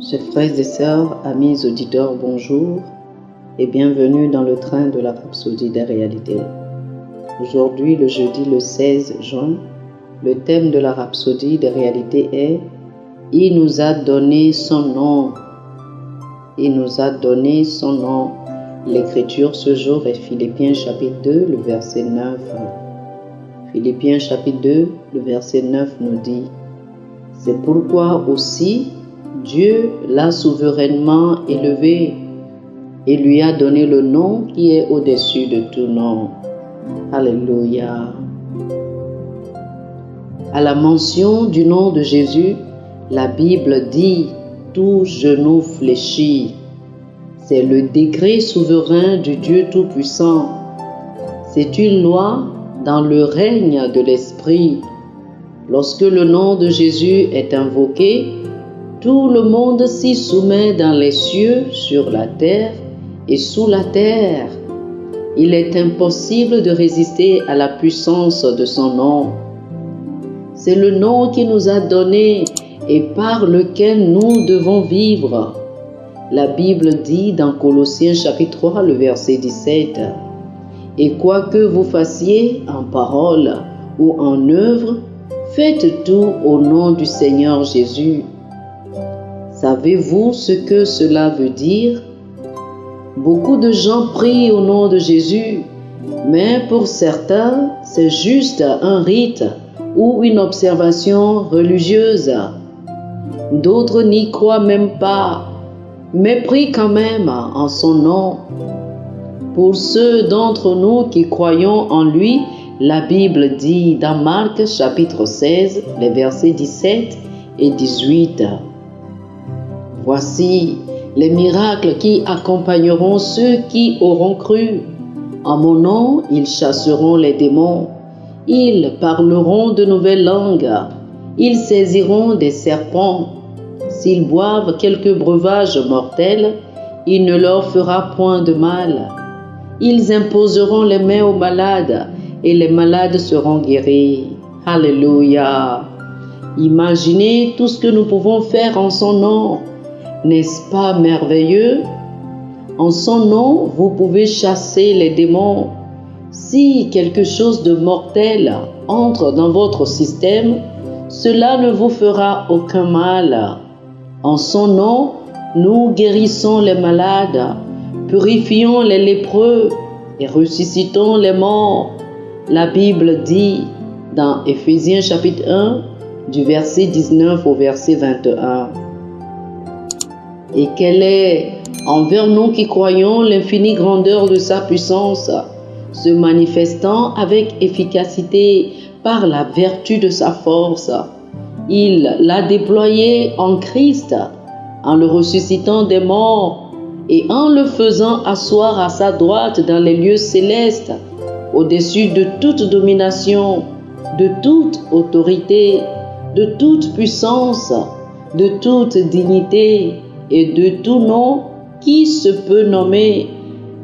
Chers frères et sœurs, amis auditeurs, bonjour et bienvenue dans le train de la Rhapsodie des réalités. Aujourd'hui, le jeudi le 16 juin, le thème de la Rhapsodie des réalités est « Il nous a donné son nom ». Il nous a donné son nom. L'écriture ce jour est Philippiens chapitre 2, le verset 9. Philippiens chapitre 2, le verset 9 nous dit « C'est pourquoi aussi Dieu l'a souverainement élevé et lui a donné le nom qui est au-dessus de tout nom. » Alléluia. À la mention du nom de Jésus, la Bible dit « tout genou fléchit ». C'est le décret souverain du Dieu Tout-Puissant. C'est une loi dans le règne de l'Esprit. Lorsque le nom de Jésus est invoqué, tout le monde s'y soumet dans les cieux, sur la terre et sous la terre. Il est impossible de résister à la puissance de son nom. C'est le nom qui nous a donné et par lequel nous devons vivre. La Bible dit dans Colossiens chapitre 3, le verset 17, « Et quoi que vous fassiez en parole ou en œuvre, faites tout au nom du Seigneur Jésus. » Savez-vous ce que cela veut dire? Beaucoup de gens prient au nom de Jésus, mais pour certains, c'est juste un rite ou une observation religieuse. D'autres n'y croient même pas, mais prient quand même en son nom. Pour ceux d'entre nous qui croyons en lui, la Bible dit dans Marc chapitre 16, les versets 17 et 18, « Voici les miracles qui accompagneront ceux qui auront cru. En mon nom, ils chasseront les démons. Ils parleront de nouvelles langues. Ils saisiront des serpents. S'ils boivent quelque breuvage mortel, il ne leur fera point de mal. Ils imposeront les mains aux malades et les malades seront guéris. » Alléluia! Imaginez tout ce que nous pouvons faire en son nom. N'est-ce pas merveilleux? En son nom, vous pouvez chasser les démons. Si quelque chose de mortel entre dans votre système, cela ne vous fera aucun mal. En son nom, nous guérissons les malades, purifions les lépreux et ressuscitons les morts. La Bible dit dans Éphésiens chapitre 1, du verset 19 au verset 21. Et quelle est, envers nous qui croyons, l'infinie grandeur de sa puissance, se manifestant avec efficacité par la vertu de sa force. Il l'a déployé en Christ, en le ressuscitant des morts et en le faisant asseoir à sa droite dans les lieux célestes, au-dessus de toute domination, de toute autorité, de toute puissance, de toute dignité et de tout nom qui se peut nommer,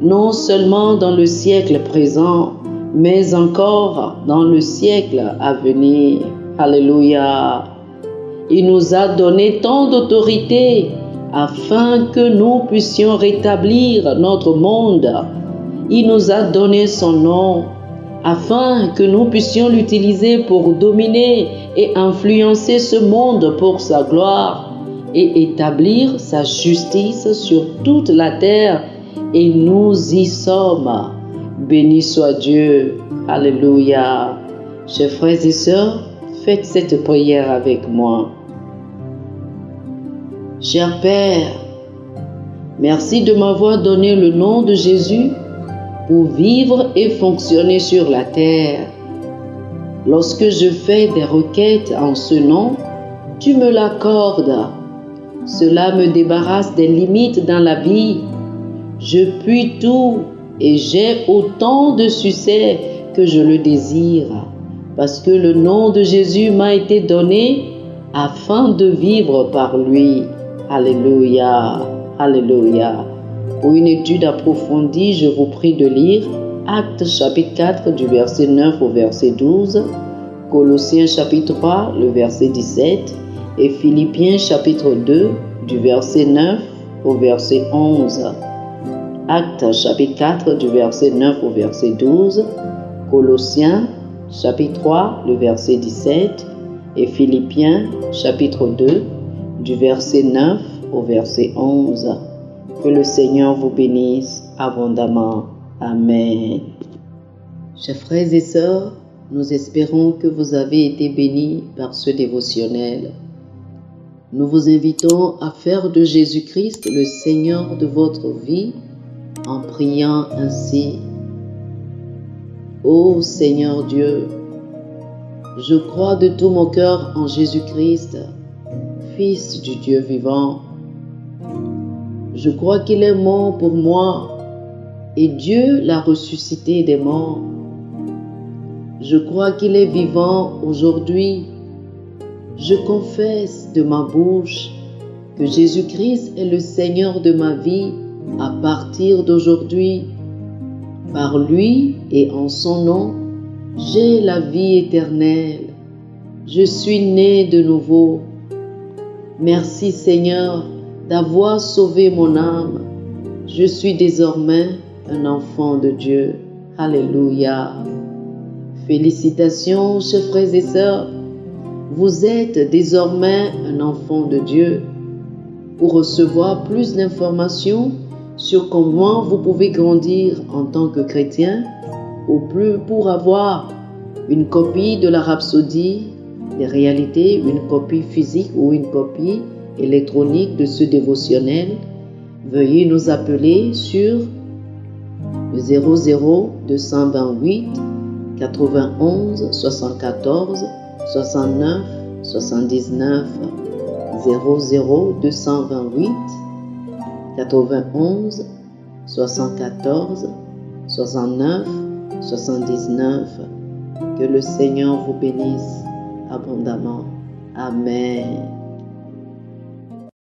non seulement dans le siècle présent, mais encore dans le siècle à venir. Alléluia! Il nous a donné tant d'autorité afin que nous puissions rétablir notre monde. Il nous a donné son nom afin que nous puissions l'utiliser pour dominer et influencer ce monde pour sa gloire et établir sa justice sur toute la terre, et nous y sommes. Béni soit Dieu. Alléluia. Chers frères et sœurs, faites cette prière avec moi. Cher Père, merci de m'avoir donné le nom de Jésus pour vivre et fonctionner sur la terre. Lorsque je fais des requêtes en ce nom, tu me l'accordes. Cela me débarrasse des limites dans la vie. Je puis tout et j'ai autant de succès que je le désire, parce que le nom de Jésus m'a été donné afin de vivre par lui. Alléluia, alléluia. Pour une étude approfondie, je vous prie de lire Actes chapitre 4 du verset 9 au verset 12, Colossiens chapitre 3, le verset 17 et Philippiens chapitre 2 du verset 9 au verset 11. Actes chapitre 4 du verset 9 au verset 12. Colossiens chapitre 3 le verset 17 et Philippiens chapitre 2 du verset 9 au verset 11. Que le Seigneur vous bénisse abondamment. Amen. Chers frères et sœurs, nous espérons que vous avez été bénis par ce dévotionnel. Nous vous invitons à faire de Jésus-Christ le Seigneur de votre vie en priant ainsi. Ô Seigneur Dieu, je crois de tout mon cœur en Jésus-Christ, Fils du Dieu vivant. Je crois qu'il est mort pour moi et Dieu l'a ressuscité des morts. Je crois qu'il est vivant aujourd'hui. Je confesse de ma bouche que Jésus-Christ est le Seigneur de ma vie à partir d'aujourd'hui. Par lui et en son nom, j'ai la vie éternelle. Je suis né de nouveau. Merci Seigneur d'avoir sauvé mon âme. Je suis désormais un enfant de Dieu. Alléluia. Félicitations, chers frères et sœurs. Vous êtes désormais un enfant de Dieu. Pour recevoir plus d'informations sur comment vous pouvez grandir en tant que chrétien, ou plus pour avoir une copie de la Rhapsodie des réalités, une copie physique ou une copie électronique de ce dévotionnel, veuillez nous appeler sur le 00 228 91 74 69 79 00 228 91 74 69 79. Que le Seigneur vous bénisse abondamment. Amen.